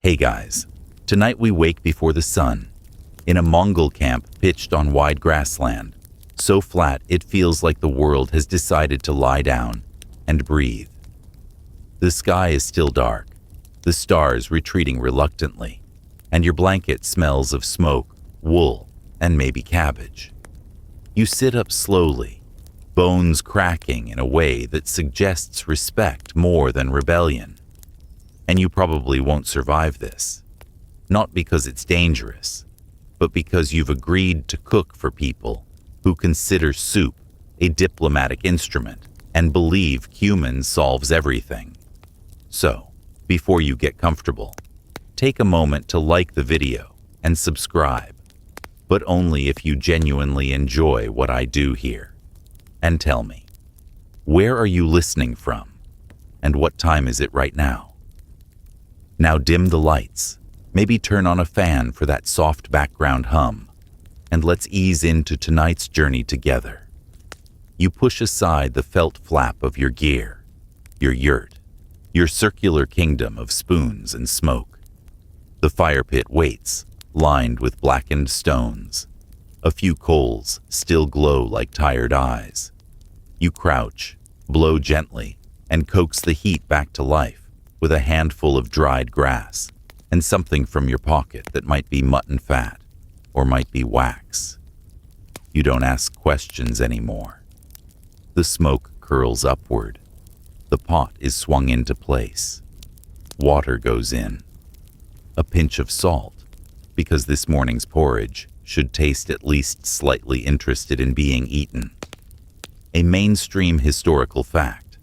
Hey guys, tonight we wake before the sun, in a Mongol camp pitched on wide grassland, so flat it feels like the world has decided to lie down and breathe. The sky is still dark, the stars retreating reluctantly, and your blanket smells of smoke, wool, and maybe cabbage. You sit up slowly, bones cracking in a way that suggests respect more than rebellion. And you probably won't survive this. Not because it's dangerous, but because you've agreed to cook for people who consider soup a diplomatic instrument and believe cumin solves everything. So, before you get comfortable, take a moment to like the video and subscribe, but only if you genuinely enjoy what I do here. And tell me, where are you listening from? And what time is it right now? Now dim the lights, maybe turn on a fan for that soft background hum, and let's ease into tonight's journey together. You push aside the felt flap of your gear, your yurt, your circular kingdom of spoons and smoke. The fire pit waits, lined with blackened stones. A few coals still glow like tired eyes. You crouch, blow gently, and coax the heat back to life with a handful of dried grass and something from your pocket that might be mutton fat or might be wax. You don't ask questions anymore. The smoke curls upward. The pot is swung into place. Water goes in. A pinch of salt, because this morning's porridge should taste at least slightly interested in being eaten. A mainstream historical fact.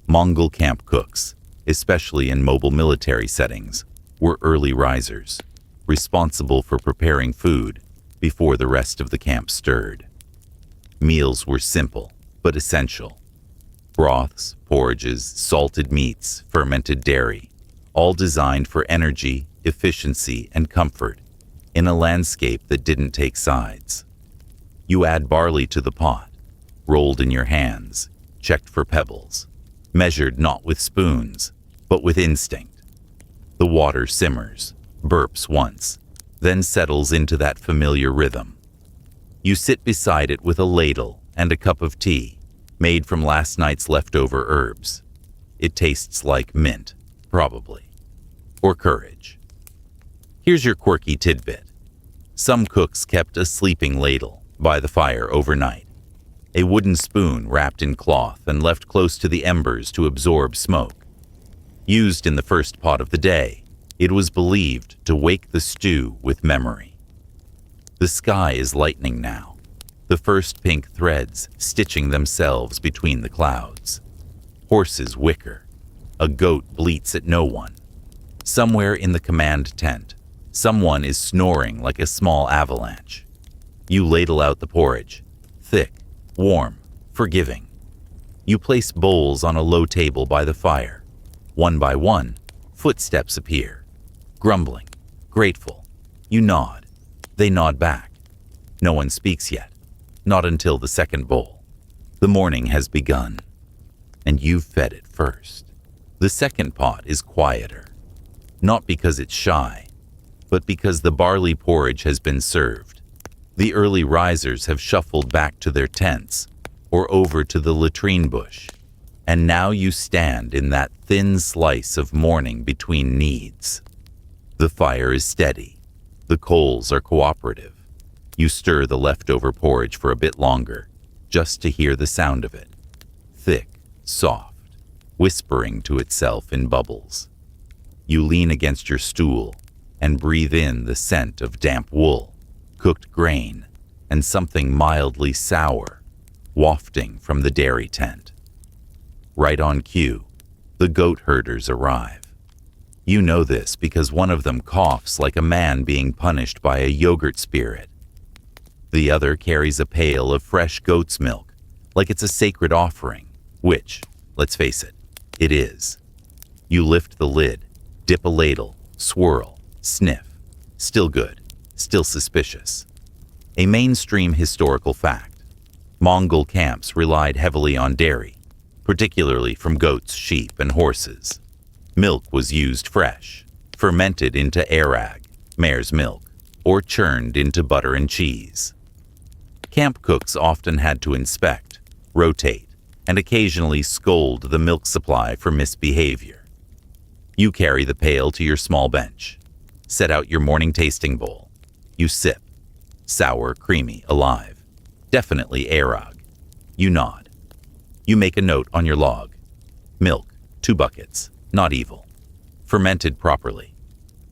Mongol camp cooks, especially in mobile military settings, were early risers, responsible for preparing food before the rest of the camp stirred. Meals were simple, but essential. Broths, porridges, salted meats, fermented dairy, all designed for energy, efficiency, and comfort in a landscape that didn't take sides. You add barley to the pot, rolled in your hands, checked for pebbles, measured not with spoons, but with instinct. The water simmers, burps once, then settles into that familiar rhythm. You sit beside it with a ladle and a cup of tea, made from last night's leftover herbs. It tastes like mint, probably, or courage. Here's your quirky tidbit. Some cooks kept a sleeping ladle by the fire overnight, a wooden spoon wrapped in cloth and left close to the embers to absorb smoke. Used in the first pot of the day, it was believed to wake the stew with memory. The sky is lightening now, the first pink threads stitching themselves between the clouds. Horses whicker. A goat bleats at no one. Somewhere in the command tent, someone is snoring like a small avalanche. You ladle out the porridge, thick, warm, forgiving. You place bowls on a low table by the fire. One by one, footsteps appear. Grumbling, grateful. You nod. They nod back. No one speaks yet, not until the second bowl. The morning has begun, and you've fed it first. The second pot is quieter, not because it's shy, but because the barley porridge has been served. The early risers have shuffled back to their tents or over to the latrine bush, and now you stand in that thin slice of morning between needs. The fire is steady. The coals are cooperative. You stir the leftover porridge for a bit longer, just to hear the sound of it. Thick, soft, whispering to itself in bubbles. You lean against your stool and breathe in the scent of damp wool, cooked grain, and something mildly sour, wafting from the dairy tent. Right on cue, the goat herders arrive. You know this because one of them coughs like a man being punished by a yogurt spirit. The other carries a pail of fresh goat's milk, like it's a sacred offering, which, let's face it, it is. You lift the lid, dip a ladle, swirl, sniff. Still good, still suspicious. A mainstream historical fact. Mongol camps relied heavily on dairy, particularly from goats, sheep, and horses. Milk was used fresh, fermented into arag, mare's milk, or churned into butter and cheese. Camp cooks often had to inspect, rotate, and occasionally scold the milk supply for misbehavior. You carry the pail to your small bench, set out your morning tasting bowl. You sip. Sour, creamy, alive. Definitely arag. You nod. You make a note on your log. Milk, 2 buckets, not evil. Fermented properly.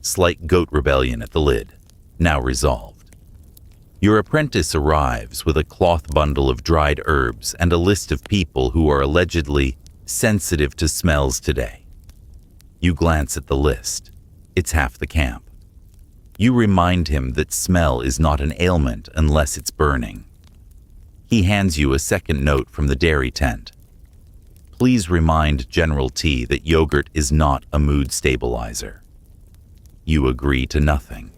Slight goat rebellion at the lid, now resolved. Your apprentice arrives with a cloth bundle of dried herbs and a list of people who are allegedly sensitive to smells today. You glance at the list. It's half the camp. You remind him that smell is not an ailment unless it's burning. He hands you a second note from the dairy tent. Please remind General T that yogurt is not a mood stabilizer. You agree to nothing.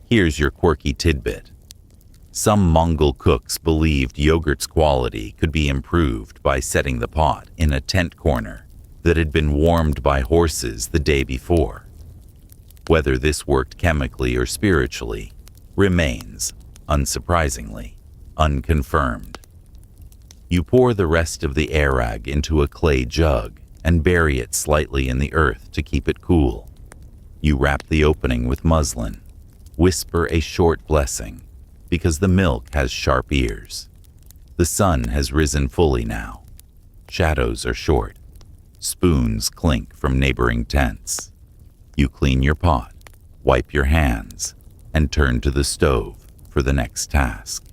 Here's your quirky tidbit. Some Mongol cooks believed yogurt's quality could be improved by setting the pot in a tent corner that had been warmed by horses the day before. Whether this worked chemically or spiritually remains, unsurprisingly, unconfirmed. You pour the rest of the arag into a clay jug and bury it slightly in the earth to keep it cool. You wrap the opening with muslin, whisper a short blessing, because the milk has sharp ears. The sun has risen fully now. Shadows are short. Spoons clink from neighboring tents. You clean your pot, wipe your hands, and turn to the stove for the next task.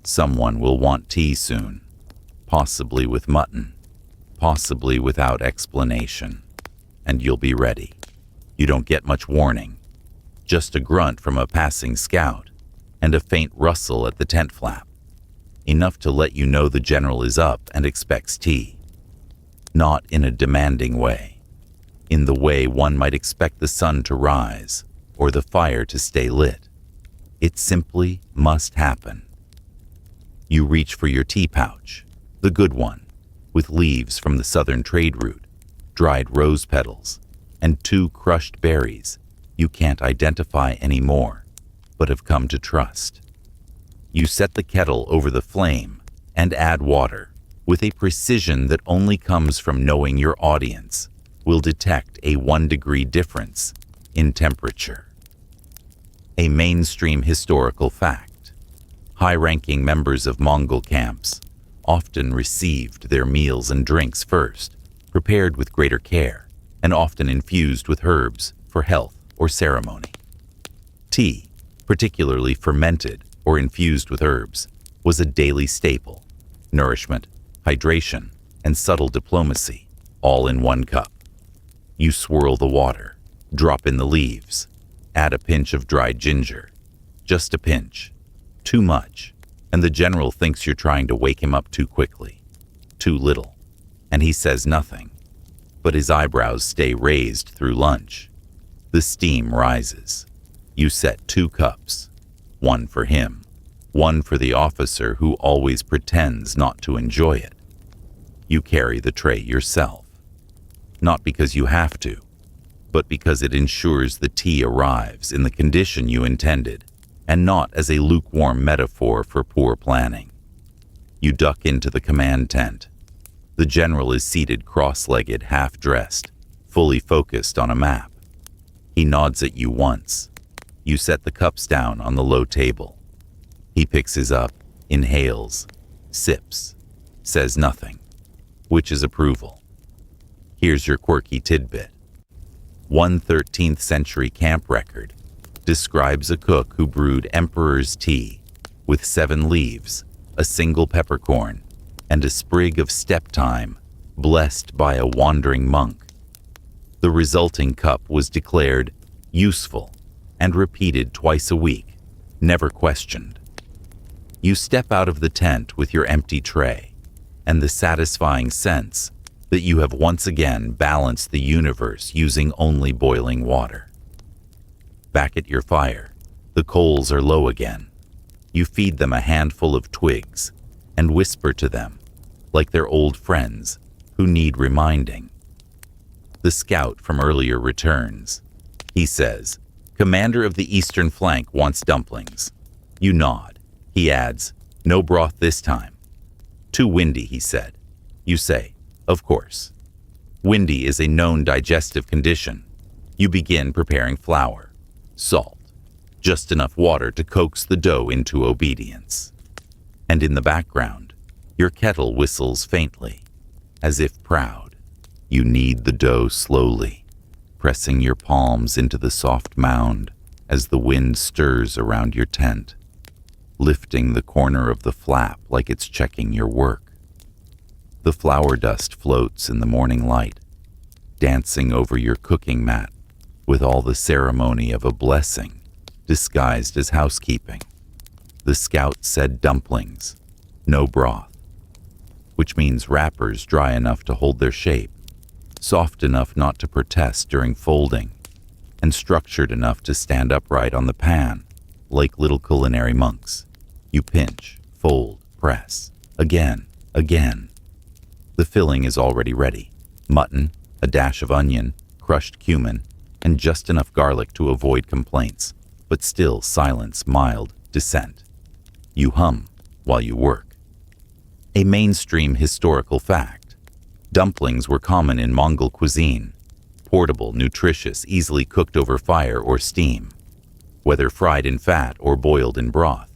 Someone will want tea soon, possibly with mutton, possibly without explanation, and you'll be ready. You don't get much warning, just a grunt from a passing scout and a faint rustle at the tent flap, enough to let you know the general is up and expects tea. Not in a demanding way. In the way one might expect the sun to rise or the fire to stay lit. It simply must happen. You reach for your tea pouch, the good one, with leaves from the southern trade route, dried rose petals, and 2 crushed berries you can't identify anymore, but have come to trust. You set the kettle over the flame and add water with a precision that only comes from knowing your audience will detect a 1-degree difference in temperature. A mainstream historical fact. High-ranking members of Mongol camps often received their meals and drinks first, prepared with greater care, and often infused with herbs for health or ceremony. Tea, particularly fermented or infused with herbs, was a daily staple. Nourishment, hydration, and subtle diplomacy, all in one cup. You swirl the water, drop in the leaves, add a pinch of dried ginger. Just a pinch. Too much, and the general thinks you're trying to wake him up too quickly. Too little, and he says nothing, but his eyebrows stay raised through lunch. The steam rises. You set 2 cups, one for him, one for the officer who always pretends not to enjoy it. You carry the tray yourself. Not because you have to, but because it ensures the tea arrives in the condition you intended, and not as a lukewarm metaphor for poor planning. You duck into the command tent. The general is seated cross-legged, half-dressed, fully focused on a map. He nods at you once. You set the cups down on the low table. He picks his up, inhales, sips, says nothing, which is approval. Here's your quirky tidbit. One 13th century camp record describes a cook who brewed emperor's tea with 7 leaves, a single peppercorn, and a sprig of steppe thyme, blessed by a wandering monk. The resulting cup was declared useful and repeated twice a week, never questioned. You step out of the tent with your empty tray and the satisfying sense that you have once again balanced the universe using only boiling water. Back at your fire, the coals are low again. You feed them a handful of twigs and whisper to them, like they're old friends who need reminding. The scout from earlier returns. he says. Commander of the eastern flank wants dumplings. You nod. He adds, no broth this time. Too windy, he said. You say, of course. Windy is a known digestive condition. You begin preparing flour, salt, just enough water to coax the dough into obedience. And in the background, your kettle whistles faintly, as if proud. You knead the dough slowly, pressing your palms into the soft mound as the wind stirs around your tent, lifting the corner of the flap like it's checking your work. The flour dust floats in the morning light, dancing over your cooking mat with all the ceremony of a blessing disguised as housekeeping. The scout said dumplings, no broth, which means wrappers dry enough to hold their shape, soft enough not to protest during folding, and structured enough to stand upright on the pan, like little culinary monks. You pinch, fold, press, again, again. The filling is already ready. Mutton, a dash of onion, crushed cumin, and just enough garlic to avoid complaints, but still silence mild dissent. You hum while you work. A mainstream historical fact. Dumplings were common in Mongol cuisine. Portable, nutritious, easily cooked over fire or steam. Whether fried in fat or boiled in broth,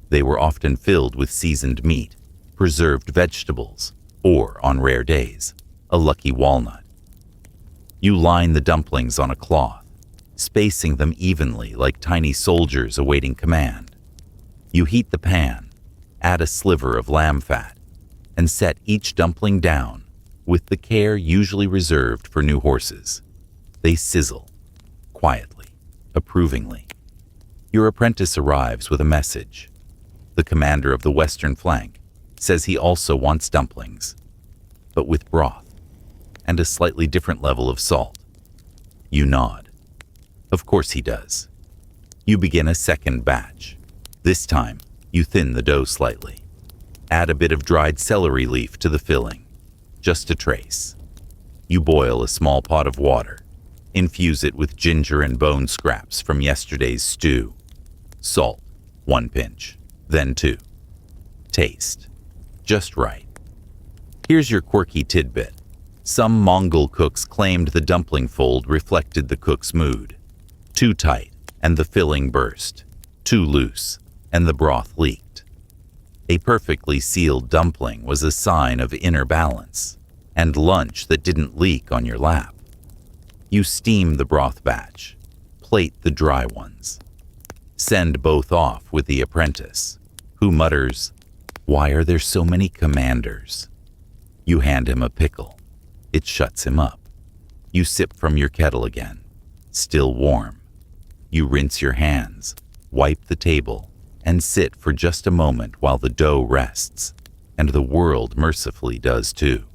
they were often filled with seasoned meat, preserved vegetables, or, on rare days, a lucky walnut. You line the dumplings on a cloth, spacing them evenly like tiny soldiers awaiting command. You heat the pan, add a sliver of lamb fat, and set each dumpling down with the care usually reserved for new horses. They sizzle, quietly, approvingly. Your apprentice arrives with a message. The commander of the western flank says he also wants dumplings, but with broth and a slightly different level of salt. You nod. Of course he does. You begin a second batch. This time, you thin the dough slightly. Add a bit of dried celery leaf to the filling, just a trace. You boil a small pot of water. Infuse it with ginger and bone scraps from yesterday's stew. Salt, 1 pinch, then 2. Taste, just right. Here's your quirky tidbit. Some Mongol cooks claimed the dumpling fold reflected the cook's mood. Too tight, and the filling burst. Too loose, and the broth leaked. A perfectly sealed dumpling was a sign of inner balance, and lunch that didn't leak on your lap. You steam the broth batch, plate the dry ones. Send both off with the apprentice, who mutters, "Why are there so many commanders?" You hand him a pickle. It shuts him up. You sip from your kettle again, still warm. You rinse your hands, wipe the table, and sit for just a moment while the dough rests, and the world mercifully does too.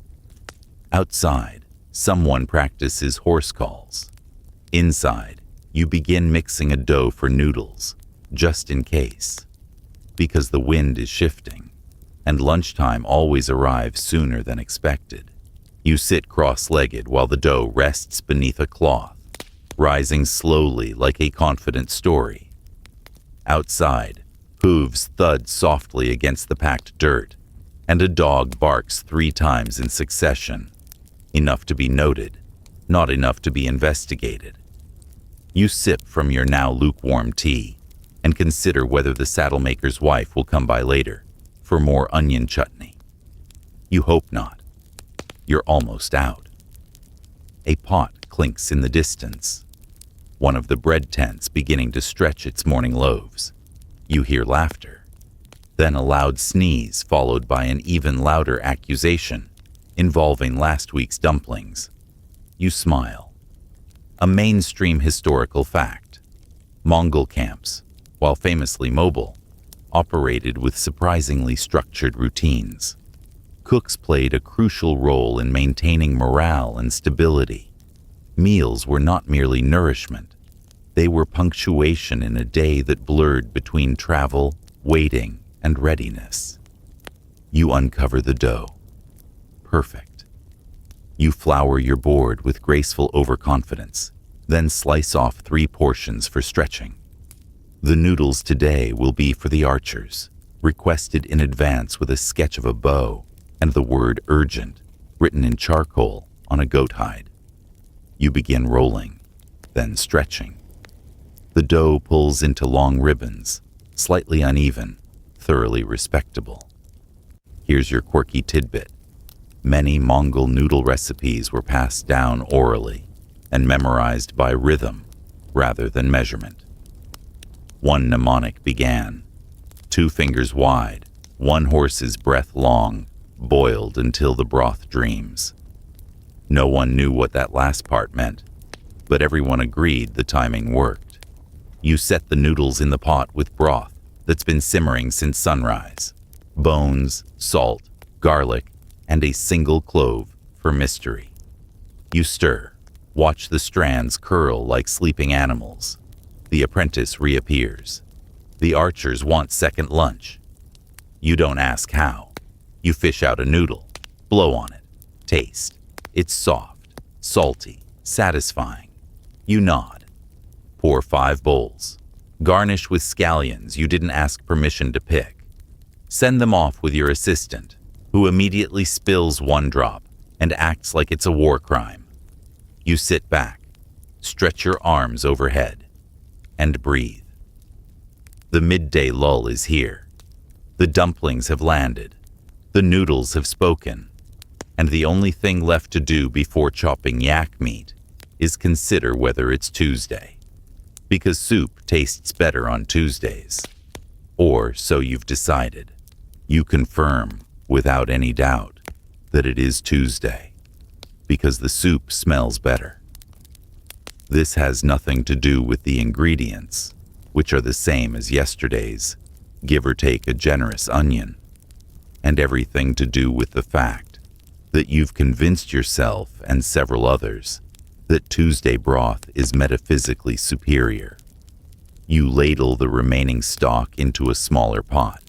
Outside, someone practices horse calls. Inside, you begin mixing a dough for noodles, just in case, because the wind is shifting, and lunchtime always arrives sooner than expected. You sit cross-legged while the dough rests beneath a cloth, rising slowly like a confident story. Outside, hooves thud softly against the packed dirt, and a dog barks 3 times in succession, enough to be noted, not enough to be investigated. You sip from your now lukewarm tea and consider whether the saddlemaker's wife will come by later for more onion chutney. You hope not. You're almost out. A pot clinks in the distance. One of the bread tents beginning to stretch its morning loaves. You hear laughter, then a loud sneeze followed by an even louder accusation involving last week's dumplings. You smile. A mainstream historical fact. Mongol camps, while famously mobile, operated with surprisingly structured routines. Cooks played a crucial role in maintaining morale and stability. Meals were not merely nourishment. They were punctuation in a day that blurred between travel, waiting, and readiness. You uncover the dough. Perfect. You flour your board with graceful overconfidence, Then slice off 3 portions for stretching. The noodles today will be for the archers, requested in advance with a sketch of a bow and the word urgent written in charcoal on a goat hide. You begin rolling, then stretching. The dough pulls into long ribbons, slightly uneven, thoroughly respectable. Here's your quirky tidbit. Many Mongol noodle recipes were passed down orally and memorized by rhythm rather than measurement. One mnemonic began, 2 fingers wide, 1 horse's breath long, boiled until the broth dreams. No one knew what that last part meant, but everyone agreed the timing worked. You set the noodles in the pot with broth that's been simmering since sunrise, bones, salt, garlic, and a single clove for mystery. You stir, watch the strands curl like sleeping animals. The apprentice reappears. The archers want second lunch. You don't ask how. You fish out a noodle, blow on it, taste. It's soft, salty, satisfying. You nod. Pour 5 bowls. Garnish with scallions you didn't ask permission to pick. Send them off with your assistant, who immediately spills 1 drop and acts like it's a war crime. You sit back, stretch your arms overhead, and breathe. The midday lull is here. The dumplings have landed. The noodles have spoken. And the only thing left to do before chopping yak meat is consider whether it's Tuesday. Because soup tastes better on Tuesdays. Or so you've decided. You confirm, without any doubt, that it is Tuesday. Because the soup smells better. This has nothing to do with the ingredients, which are the same as yesterday's, give or take a generous onion, and everything to do with the fact that you've convinced yourself and several others that Tuesday broth is metaphysically superior. You ladle the remaining stock into a smaller pot,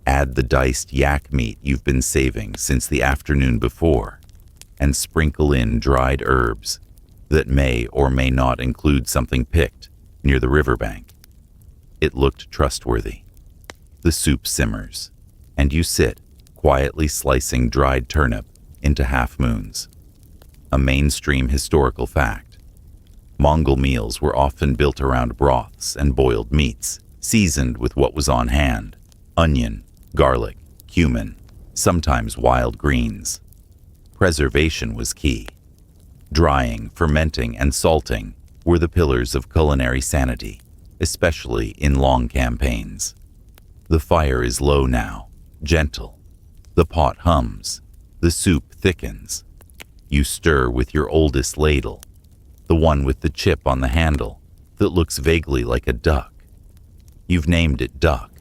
add the diced yak meat you've been saving since the afternoon before, and sprinkle in dried herbs that may or may not include something picked near the riverbank. It looked trustworthy. The soup simmers, and you sit, quietly slicing dried turnip into half-moons. A mainstream historical fact. Mongol meals were often built around broths and boiled meats, seasoned with what was on hand: onion, garlic, cumin, sometimes wild greens. Preservation was key. Drying, fermenting, and salting were the pillars of culinary sanity, especially in long campaigns. The fire is low now, gentle. The pot hums. The soup thickens. You stir with your oldest ladle, the one with the chip on the handle that looks vaguely like a duck. You've named it duck,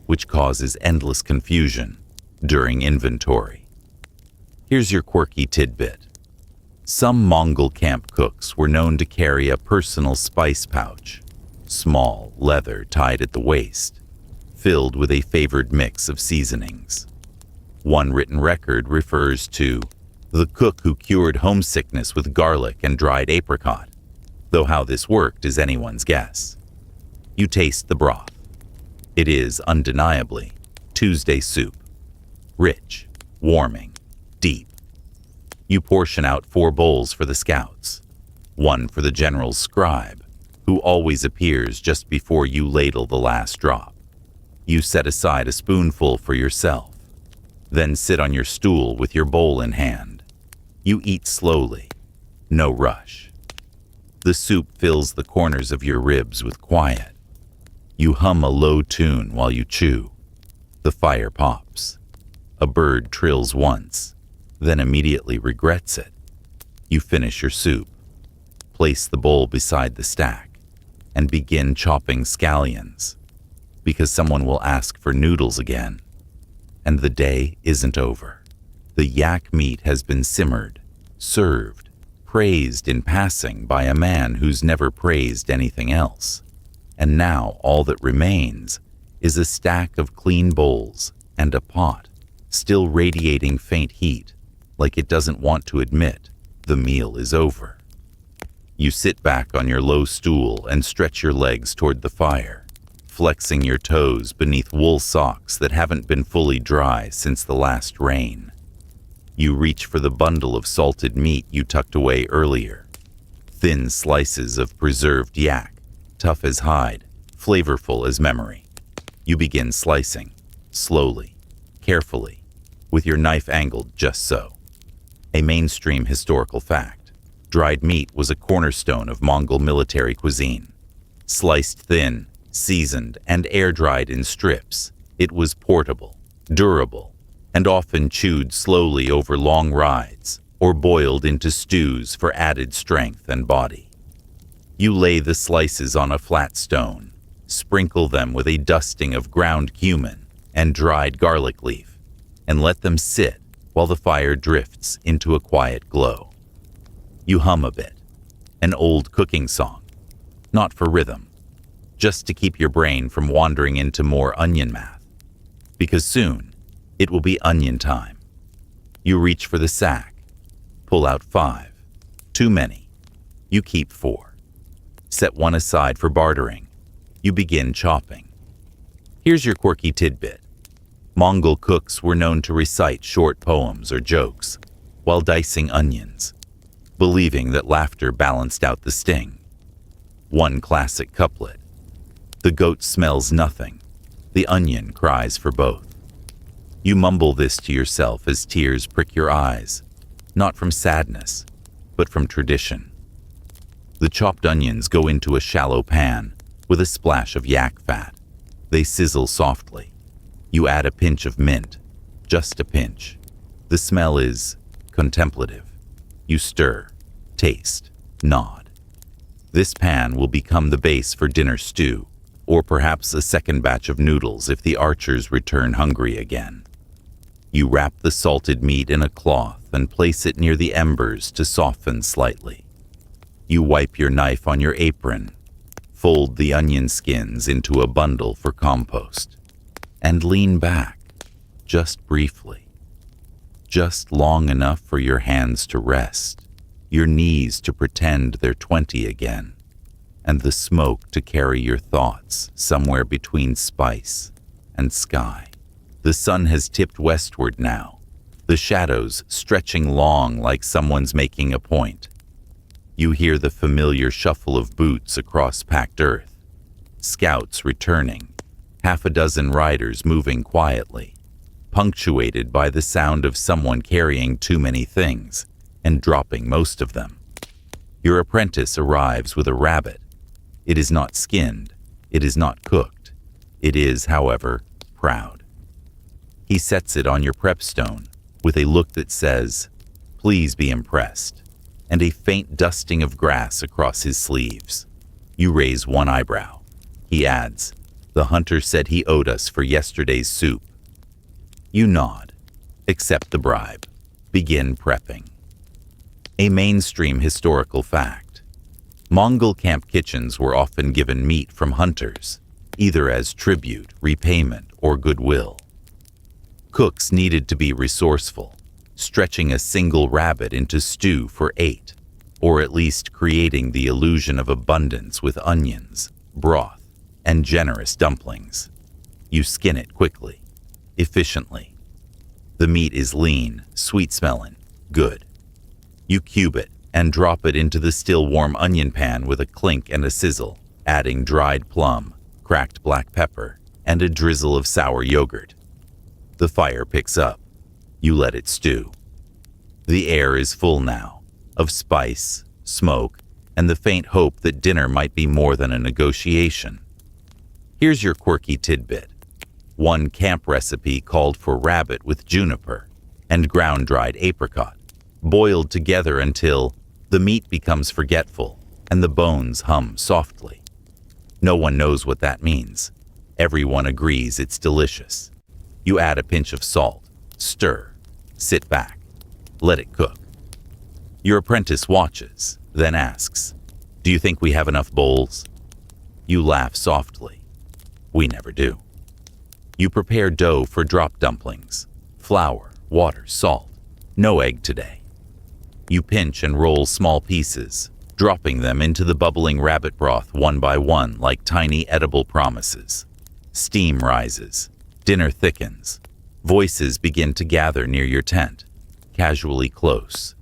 which causes endless confusion during inventory. Here's your quirky tidbit. Some Mongol camp cooks were known to carry a personal spice pouch, small, leather tied at the waist, filled with a favored mix of seasonings. One written record refers to the cook who cured homesickness with garlic and dried apricot, though how this worked is anyone's guess. You taste the broth. It is, undeniably, Tuesday soup. Rich, warming, deep. You portion out 4 bowls for the scouts, 1 for the general's scribe, who always appears just before you ladle the last drop. You set aside a spoonful for yourself. Then sit on your stool with your bowl in hand. You eat slowly, no rush. The soup fills the corners of your ribs with quiet. You hum a low tune while you chew. The fire pops. A bird trills once, then immediately regrets it. You finish your soup, place the bowl beside the stack, and begin chopping scallions, because someone will ask for noodles again. And the day isn't over. The yak meat has been simmered, served, praised in passing by a man who's never praised anything else. And now all that remains is a stack of clean bowls and a pot, still radiating faint heat, like it doesn't want to admit the meal is over. You sit back on your low stool and stretch your legs toward the fire, flexing your toes beneath wool socks that haven't been fully dry since the last rain. You reach for the bundle of salted meat you tucked away earlier. Thin slices of preserved yak, tough as hide, flavorful as memory. You begin slicing, slowly, carefully, with your knife angled just so. A mainstream historical fact: dried meat was a cornerstone of Mongol military cuisine. Sliced thin, seasoned, and air-dried in strips, it was portable, durable, and often chewed slowly over long rides or boiled into stews for added strength and body. You lay the slices on a flat stone, sprinkle them with a dusting of ground cumin and dried garlic leaf, and let them sit while the fire drifts into a quiet glow. You hum a bit, an old cooking song, not for rhythm, just to keep your brain from wandering into more onion math, because soon it will be onion time. You reach for the sack, pull out 5. Too many. You keep 4. Set 1 aside for bartering. You begin chopping. Here's your quirky tidbit. Mongol cooks were known to recite short poems or jokes while dicing onions, believing that laughter balanced out the sting. One classic couplet: "The goat smells nothing, the onion cries for both." You mumble this to yourself as tears prick your eyes, not from sadness, but from tradition. The chopped onions go into a shallow pan with a splash of yak fat. They sizzle softly. You add a pinch of mint, just a pinch. The smell is contemplative. You stir, taste, nod. This pan will become the base for dinner stew, or perhaps a second batch of noodles if the archers return hungry again. You wrap the salted meat in a cloth and place it near the embers to soften slightly. You wipe your knife on your apron, fold the onion skins into a bundle for compost, and lean back, just briefly, just long enough for your hands to rest, your knees to pretend they're 20 again, and the smoke to carry your thoughts somewhere between spice and sky. The sun has tipped westward now, the shadows stretching long like someone's making a point. You hear the familiar shuffle of boots across packed earth, scouts returning, half a dozen riders moving quietly, punctuated by the sound of someone carrying too many things and dropping most of them. Your apprentice arrives with a rabbit. It is not skinned, it is not cooked. It is, however, proud. He sets it on your prep stone with a look that says, "Please be impressed," and a faint dusting of grass across his sleeves. You raise one eyebrow. He adds, "The hunter said he owed us for yesterday's soup." You nod, accept the bribe, begin prepping. A mainstream historical fact: Mongol camp kitchens were often given meat from hunters, either as tribute, repayment, or goodwill. Cooks needed to be resourceful, stretching a single rabbit into stew for 8, or at least creating the illusion of abundance with onions, broth, and generous dumplings. You skin it quickly, efficiently. The meat is lean, sweet-smelling, good. You cube it and drop it into the still warm onion pan with a clink and a sizzle, adding dried plum, cracked black pepper, and a drizzle of sour yogurt. The fire picks up. You let it stew. The air is full now, of spice, smoke, and the faint hope that dinner might be more than a negotiation. Here's your quirky tidbit. One camp recipe called for rabbit with juniper and ground-dried apricot, boiled together until the meat becomes forgetful and the bones hum softly. No one knows what that means. Everyone agrees it's delicious. You add a pinch of salt, stir, sit back, let it cook. Your apprentice watches, then asks, "Do you think we have enough bowls?" You laugh softly. We never do. You prepare dough for drop dumplings, flour, water, salt. No egg today. You pinch and roll small pieces, dropping them into the bubbling rabbit broth one by one like tiny edible promises. Steam rises. Dinner thickens. Voices begin to gather near your tent, casually close.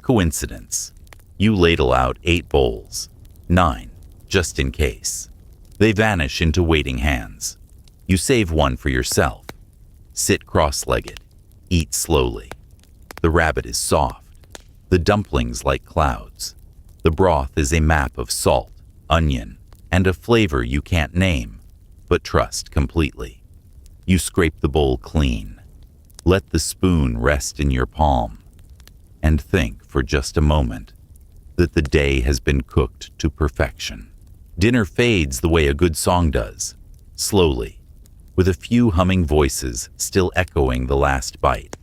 Coincidence. You ladle out 8 bowls. 9, just in case. They vanish into waiting hands. You save one for yourself. Sit cross-legged. Eat slowly. The rabbit is soft. The dumplings like clouds. The broth is a map of salt, onion, and a flavor you can't name, but trust completely. You scrape the bowl clean. Let the spoon rest in your palm. And think for just a moment that the day has been cooked to perfection. Dinner fades the way a good song does, slowly, with a few humming voices still echoing the last bite.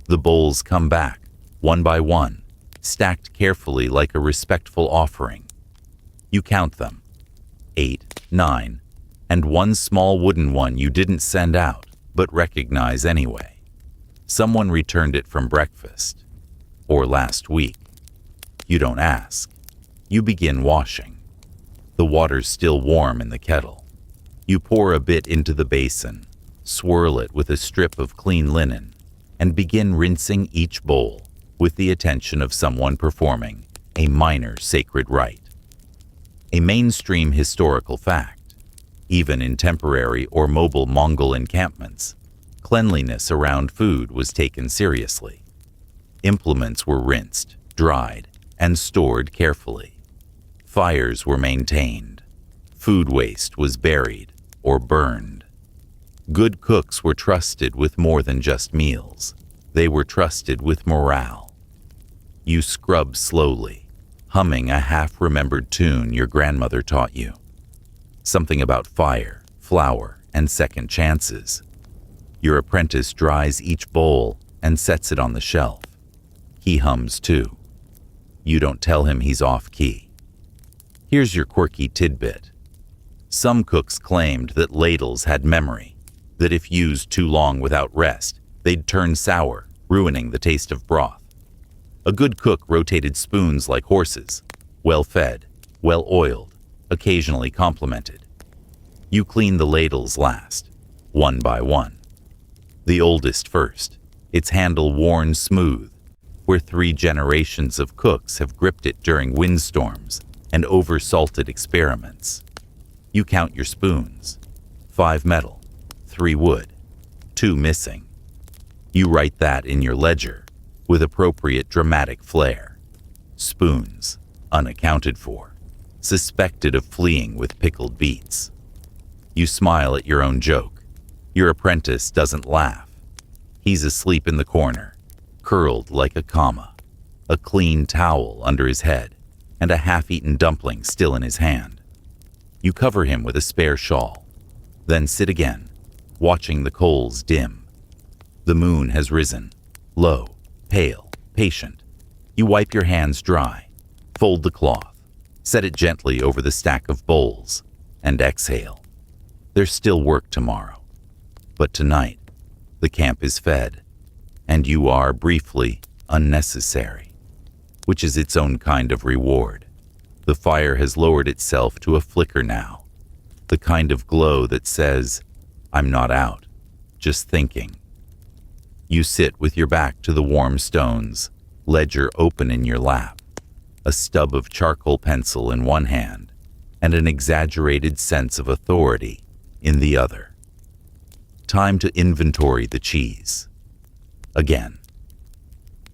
The bowls come back, one by one, stacked carefully like a respectful offering. You count them. 8, 9, and one small wooden one you didn't send out, but recognize anyway. Someone returned it from breakfast, or last week. You don't ask. You begin washing. The water's still warm in the kettle. You pour a bit into the basin, swirl it with a strip of clean linen, and begin rinsing each bowl with the attention of someone performing a minor sacred rite. A mainstream historical fact. Even in temporary or mobile Mongol encampments, cleanliness around food was taken seriously. Implements were rinsed, dried, and stored carefully. Fires were maintained. Food waste was buried or burned. Good cooks were trusted with more than just meals. They were trusted with morale. You scrub slowly, humming a half-remembered tune your grandmother taught you. Something about fire, flour, and second chances. Your apprentice dries each bowl and sets it on the shelf. He hums too. You don't tell him he's off-key. Here's your quirky tidbit. Some cooks claimed that ladles had memory, that if used too long without rest, they'd turn sour, ruining the taste of broth. A good cook rotated spoons like horses, well-fed, well-oiled, occasionally complimented. You clean the ladles last, one by one. The oldest first, its handle worn smooth, where 3 generations of cooks have gripped it during windstorms and over-salted experiments. You count your spoons. 5 metal, 3 wood, 2 missing. You write that in your ledger with appropriate dramatic flair. Spoons, unaccounted for, suspected of fleeing with pickled beets. You smile at your own joke. Your apprentice doesn't laugh. He's asleep in the corner, curled like a comma, a clean towel under his head, and a half-eaten dumpling still in his hand. You cover him with a spare shawl, then sit again, watching the coals dim. The moon has risen, low, pale, patient. You wipe your hands dry, fold the cloth, set it gently over the stack of bowls, and exhale. There's still work tomorrow, but tonight, the camp is fed, and you are, briefly, unnecessary, which is its own kind of reward. The fire has lowered itself to a flicker now, the kind of glow that says, I'm not out, just thinking. You sit with your back to the warm stones, ledger open in your lap, a stub of charcoal pencil in one hand, and an exaggerated sense of authority in the other. Time to inventory the cheese. Again.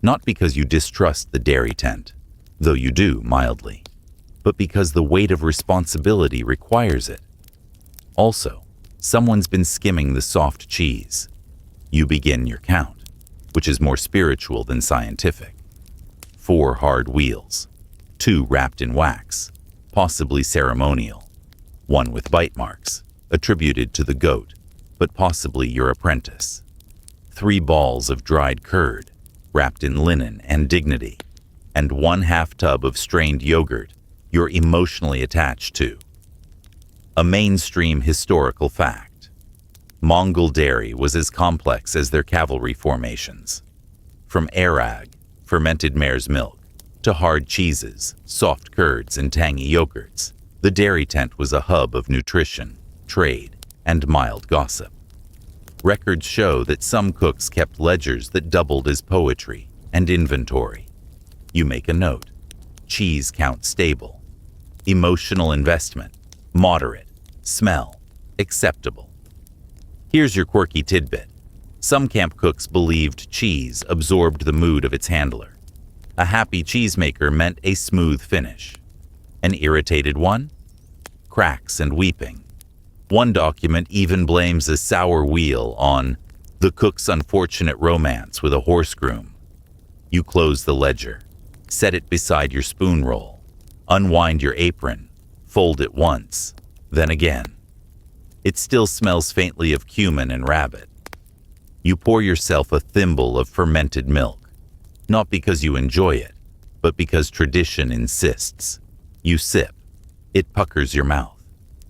Not because you distrust the dairy tent, though you do mildly, but because the weight of responsibility requires it. Also, someone's been skimming the soft cheese. You begin your count, which is more spiritual than scientific. 4 hard wheels, 2 wrapped in wax, possibly ceremonial, 1 with bite marks, attributed to the goat, but possibly your apprentice. 3 balls of dried curd, wrapped in linen and dignity, and 1/2 tub of strained yogurt you're emotionally attached to. A mainstream historical fact. Mongol dairy was as complex as their cavalry formations. From arag, fermented mare's milk, to hard cheeses, soft curds, and tangy yogurts, the dairy tent was a hub of nutrition, trade, and mild gossip. Records show that some cooks kept ledgers that doubled as poetry and inventory. You make a note. Cheese count stable. Emotional investment, moderate. Smell, acceptable. Here's your quirky tidbit. Some camp cooks believed cheese absorbed the mood of its handler. A happy cheesemaker meant a smooth finish. An irritated one? Cracks and weeping. One document even blames a sour wheel on the cook's unfortunate romance with a horse groom. You close the ledger, set it beside your spoon roll, unwind your apron, fold it once, then again. It still smells faintly of cumin and rabbit. You pour yourself a thimble of fermented milk, not because you enjoy it, but because tradition insists. You sip. It puckers your mouth.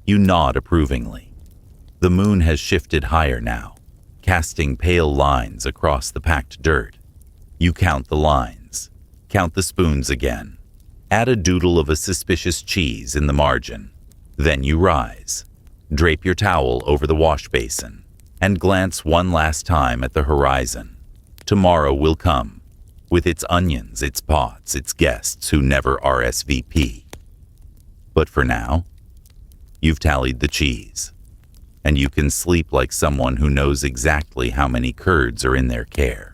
You nod approvingly. The moon has shifted higher now, casting pale lines across the packed dirt. You count the lines. Count the spoons again. Add a doodle of a suspicious cheese in the margin. Then you rise. Drape your towel over the wash basin and glance one last time at the horizon. Tomorrow will come, with its onions, its pots, its guests who never RSVP. But for now, you've tallied the cheese, and you can sleep like someone who knows exactly how many curds are in their care.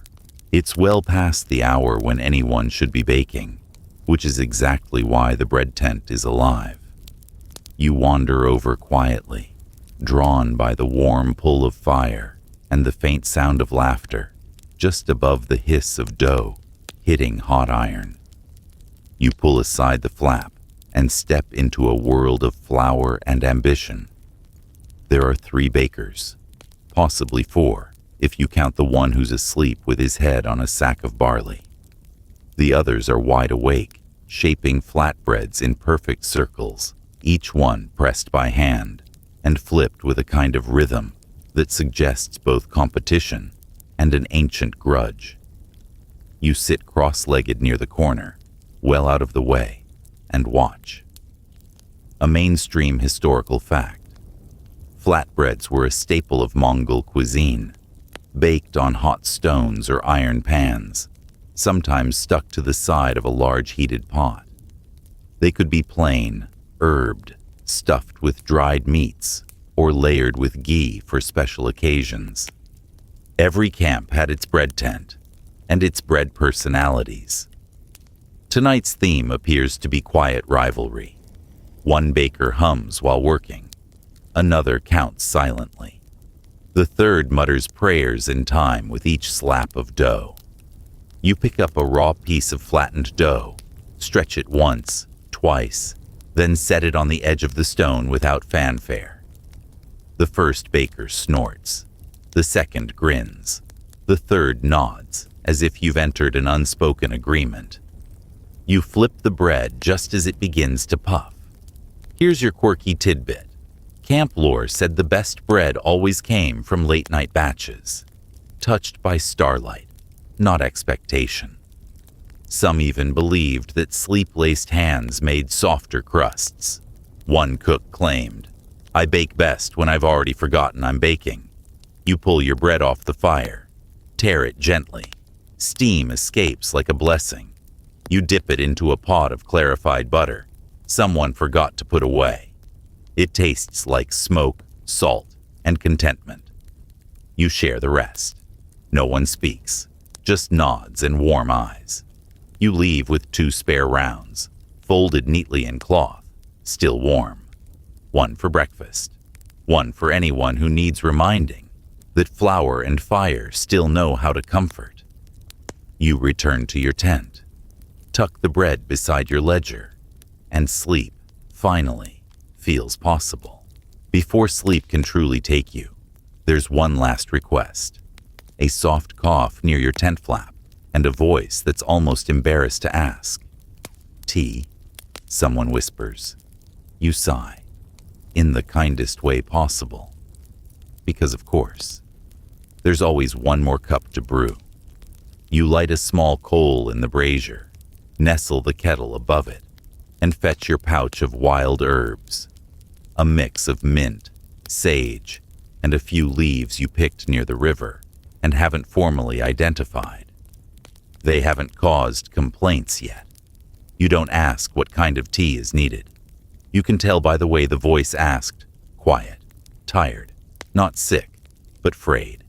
It's well past the hour when anyone should be baking, which is exactly why the bread tent is alive. You wander over quietly, drawn by the warm pull of fire and the faint sound of laughter, just above the hiss of dough hitting hot iron. You pull aside the flap and step into a world of flour and ambition. There are 3 bakers, possibly 4, if you count the one who's asleep with his head on a sack of barley. The others are wide awake, shaping flatbreads in perfect circles, each one pressed by hand and flipped with a kind of rhythm that suggests both competition and an ancient grudge. You sit cross-legged near the corner, well out of the way, and watch. A mainstream historical fact. Flatbreads were a staple of Mongol cuisine, baked on hot stones or iron pans, sometimes stuck to the side of a large heated pot. They could be plain, herbed, stuffed with dried meats, or layered with ghee for special occasions. Every camp had its bread tent, and its bread personalities. Tonight's theme appears to be quiet rivalry. One baker hums while working. Another counts silently. The third mutters prayers in time with each slap of dough. You pick up a raw piece of flattened dough, stretch it once, twice, then set it on the edge of the stone without fanfare. The first baker snorts. The second grins. The third nods, as if you've entered an unspoken agreement. You flip the bread just as it begins to puff. Here's your quirky tidbit. Camp lore said the best bread always came from late-night batches, touched by starlight, not expectation. Some even believed that sleep-laced hands made softer crusts. One cook claimed, "I bake best when I've already forgotten I'm baking." You pull your bread off the fire, tear it gently. Steam escapes like a blessing. You dip it into a pot of clarified butter someone forgot to put away. It tastes like smoke, salt, and contentment. You share the rest. No one speaks, just nods and warm eyes. You leave with 2 spare rounds, folded neatly in cloth, still warm. One for breakfast, one for anyone who needs reminding that flour and fire still know how to comfort. You return to your tent, tuck the bread beside your ledger, and sleep, finally, feels possible. Before sleep can truly take you, there's one last request. A soft cough near your tent flap, and a voice that's almost embarrassed to ask. "Tea?" Someone whispers. You sigh, in the kindest way possible. Because of course, there's always one more cup to brew. You light a small coal in the brazier, Nestle the kettle above it and fetch your pouch of wild herbs, a mix of mint, sage, and a few leaves you picked near the river and haven't formally identified. They haven't caused complaints yet. You don't ask what kind of tea is needed. You can tell by the way the voice asked, quiet, tired, not sick, but frayed.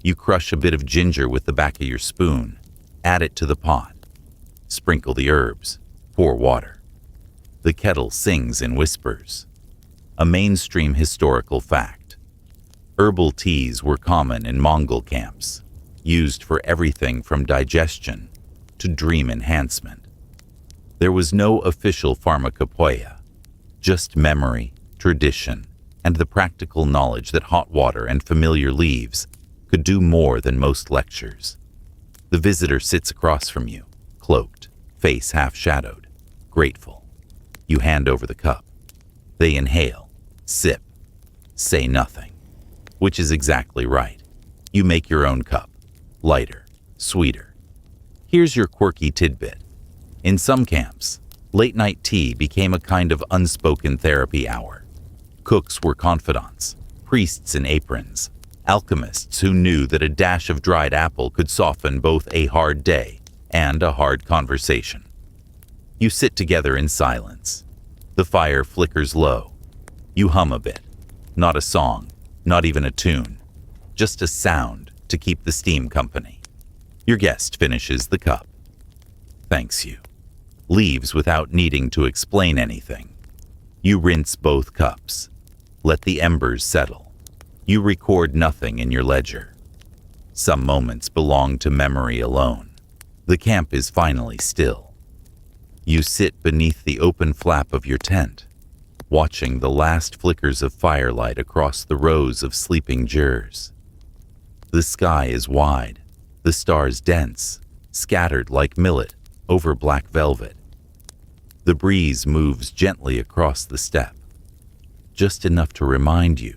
You crush a bit of ginger with the back of your spoon, add it to the pot, sprinkle the herbs, pour water. The kettle sings in whispers. A mainstream historical fact. Herbal teas were common in Mongol camps, used for everything from digestion to dream enhancement. There was no official pharmacopoeia, just memory, tradition, and the practical knowledge that hot water and familiar leaves could do more than most lectures. The visitor sits across from you, cloaked, face half-shadowed, grateful. You hand over the cup. They inhale, sip, say nothing, which is exactly right. You make your own cup, lighter, sweeter. Here's your quirky tidbit. In some camps, late-night tea became a kind of unspoken therapy hour. Cooks were confidants, priests in aprons, alchemists who knew that a dash of dried apple could soften both a hard day and a hard conversation. You sit together in silence. The fire flickers low. You hum a bit. Not a song, not even a tune, just a sound to keep the steam company. Your guest finishes the cup. Thanks you. Leaves without needing to explain anything. You rinse both cups. Let the embers settle. You record nothing in your ledger. Some moments belong to memory alone. The camp is finally still. You sit beneath the open flap of your tent, watching the last flickers of firelight across the rows of sleeping jurs. The sky is wide, the stars dense, scattered like millet over black velvet. The breeze moves gently across the steppe, just enough to remind you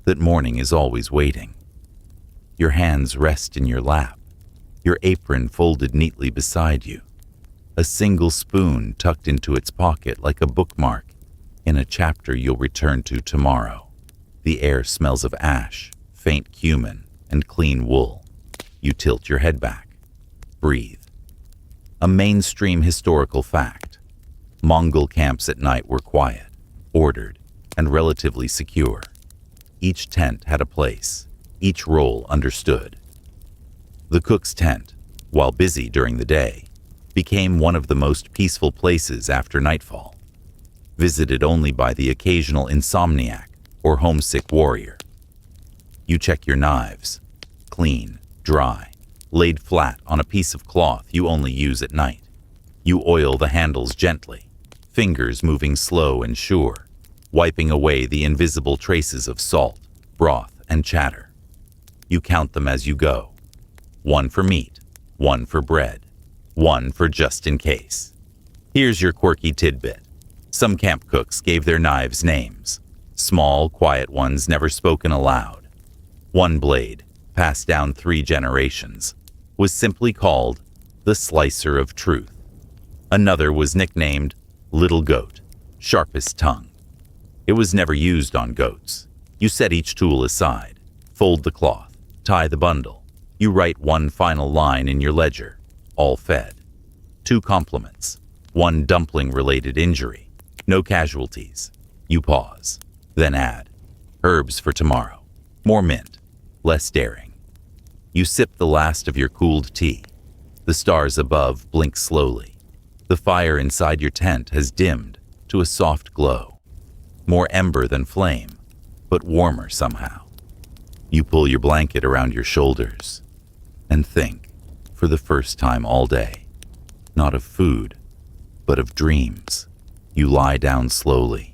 that morning is always waiting. Your hands rest in your lap, your apron folded neatly beside you, a single spoon tucked into its pocket like a bookmark in a chapter you'll return to tomorrow. The air smells of ash, faint cumin, and clean wool. You tilt your head back. Breathe. A mainstream historical fact. Mongol camps at night were quiet, ordered, and relatively secure. Each tent had a place, each role understood. The cook's tent, while busy during the day, became one of the most peaceful places after nightfall, visited only by the occasional insomniac or homesick warrior. You check your knives, clean, dry, laid flat on a piece of cloth you only use at night. You oil the handles gently, fingers moving slow and sure, wiping away the invisible traces of salt, broth, and chatter. You count them as you go. 1 for meat, 1 for bread, 1 for just in case. Here's your quirky tidbit. Some camp cooks gave their knives names. Small, quiet ones never spoken aloud. One blade, passed down 3 generations, was simply called the Slicer of Truth. Another was nicknamed Little Goat, Sharpest Tongue. It was never used on goats. You set each tool aside, fold the cloth, tie the bundle. You write one final line in your ledger, all fed. 2 compliments, 1 dumpling-related injury, no casualties. You pause, then add, herbs for tomorrow, more mint, less daring. You sip the last of your cooled tea. The stars above blink slowly. The fire inside your tent has dimmed to a soft glow, more ember than flame, but warmer somehow. You pull your blanket around your shoulders and think, for the first time all day, not of food, but of dreams. You lie down slowly,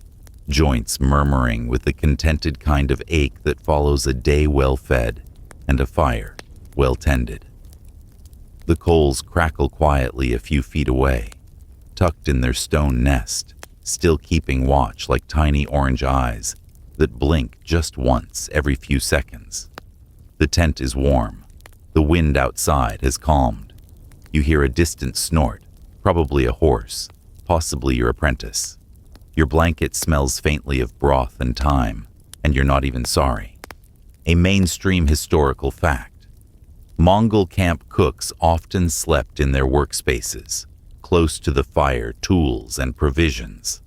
joints murmuring with the contented kind of ache that follows a day well fed and a fire well tended. The coals crackle quietly a few feet away, tucked in their stone nest, still keeping watch like tiny orange eyes that blink just once every few seconds. The tent is warm. The wind outside has calmed. You hear a distant snort, probably a horse, possibly your apprentice. Your blanket smells faintly of broth and thyme, and you're not even sorry. A mainstream historical fact. Mongol camp cooks often slept in their workspaces, close to the fire, tools, and provisions.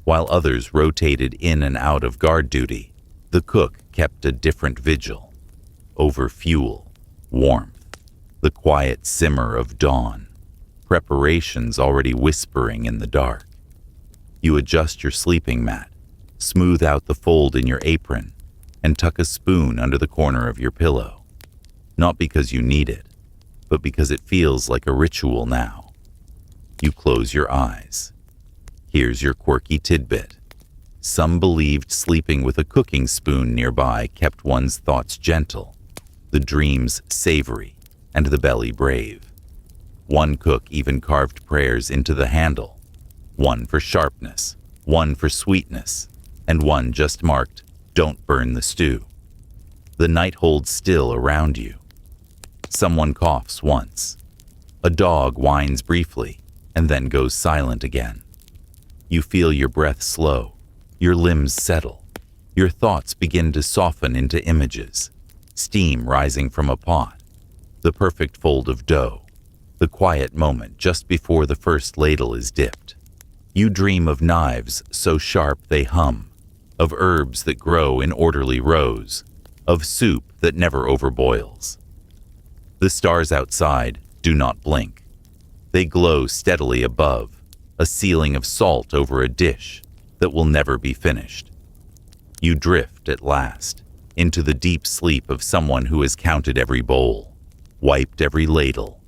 While others rotated in and out of guard duty, the cook kept a different vigil. Over fuel, warmth, the quiet simmer of dawn, preparations already whispering in the dark. You adjust your sleeping mat, smooth out the fold in your apron, and tuck a spoon under the corner of your pillow. Not because you need it, but because it feels like a ritual now. You close your eyes. Here's your quirky tidbit. Some believed sleeping with a cooking spoon nearby kept one's thoughts gentle, the dreams savory, and the belly brave. One cook even carved prayers into the handle, one for sharpness, one for sweetness, and one just marked, "Don't burn the stew." The night holds still around you. Someone coughs once. A dog whines briefly and then goes silent again. You feel your breath slow, your limbs settle, your thoughts begin to soften into images, steam rising from a pot, the perfect fold of dough, the quiet moment just before the first ladle is dipped. You dream of knives so sharp they hum, of herbs that grow in orderly rows, of soup that never overboils. The stars outside do not blink. They glow steadily above, a ceiling of salt over a dish that will never be finished. You drift at last into the deep sleep of someone who has counted every bowl, wiped every ladle,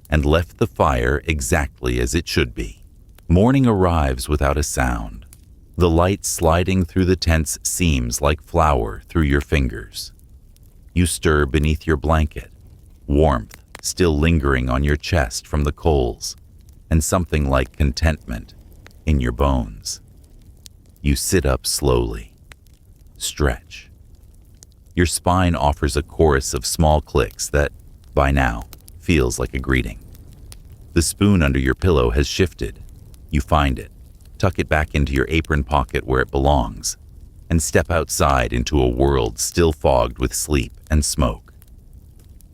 and left the fire exactly as it should be. Morning arrives without a sound. The light sliding through the tent's seams like flour through your fingers. You stir beneath your blanket, warmth still lingering on your chest from the coals, and something like contentment in your bones. You sit up slowly. Stretch. Your spine offers a chorus of small clicks that, by now, feels like a greeting. The spoon under your pillow has shifted. You find it, tuck it back into your apron pocket where it belongs, and step outside into a world still fogged with sleep and smoke.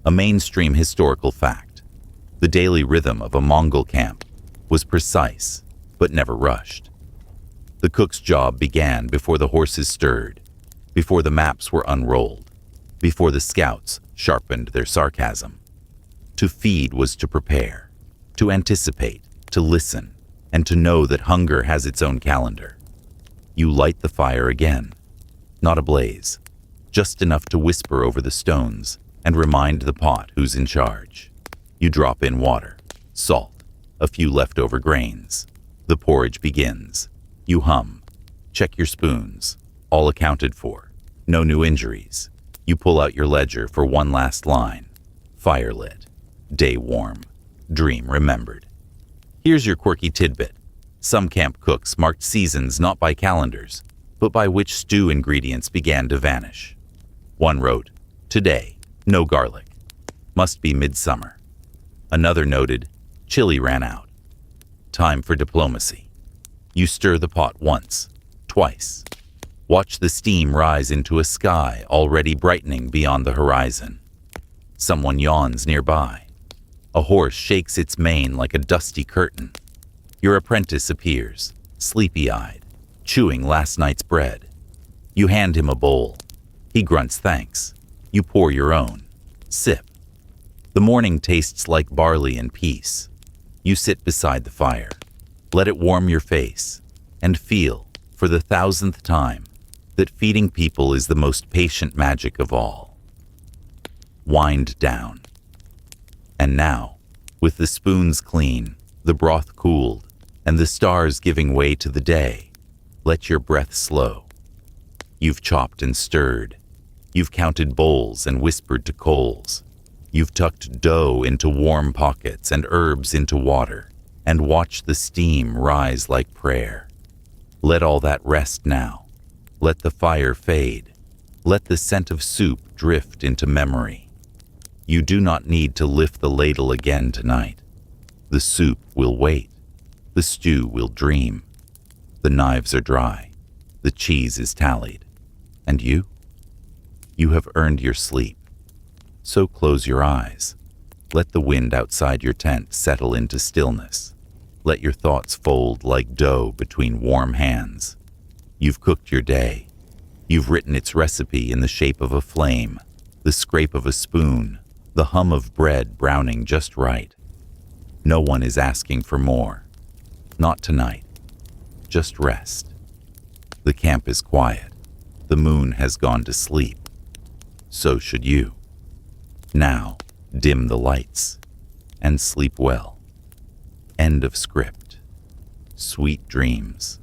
A mainstream historical fact. The daily rhythm of a Mongol camp was precise, but never rushed. The cook's job began before the horses stirred, before the maps were unrolled, before the scouts sharpened their sarcasm. To feed was to prepare, to anticipate, to listen, and to know that hunger has its own calendar. You light the fire again. Not a blaze, just enough to whisper over the stones and remind the pot who's in charge. You drop in water, salt, a few leftover grains. The porridge begins. You hum. Check your spoons. All accounted for. No new injuries. You pull out your ledger for one last line. Fire lit. Day warm. Dream remembered. Here's your quirky tidbit. Some camp cooks marked seasons not by calendars, but by which stew ingredients began to vanish. One wrote, "Today, no garlic. Must be midsummer." Another noted, "Chili ran out. Time for diplomacy." You stir the pot once, twice. Watch the steam rise into a sky already brightening beyond the horizon. Someone yawns nearby. A horse shakes its mane like a dusty curtain. Your apprentice appears, sleepy-eyed, chewing last night's bread. You hand him a bowl. He grunts thanks. You pour your own. Sip. The morning tastes like barley and peace. You sit beside the fire. Let it warm your face, and feel, for the 1,000th time, that feeding people is the most patient magic of all. Wind down. And now, with the spoons clean, the broth cooled, and the stars giving way to the day, let your breath slow. You've chopped and stirred. You've counted bowls and whispered to coals. You've tucked dough into warm pockets and herbs into water, and watched the steam rise like prayer. Let all that rest now. Let the fire fade. Let the scent of soup drift into memory. You do not need to lift the ladle again tonight. The soup will wait. The stew will dream. The knives are dry. The cheese is tallied. And you? You have earned your sleep. So close your eyes. Let the wind outside your tent settle into stillness. Let your thoughts fold like dough between warm hands. You've cooked your day. You've written its recipe in the shape of a flame, the scrape of a spoon, the hum of bread browning just right. No one is asking for more. Not tonight. Just rest. The camp is quiet. The moon has gone to sleep. So should you. Now, dim the lights and sleep well. End of script. Sweet dreams.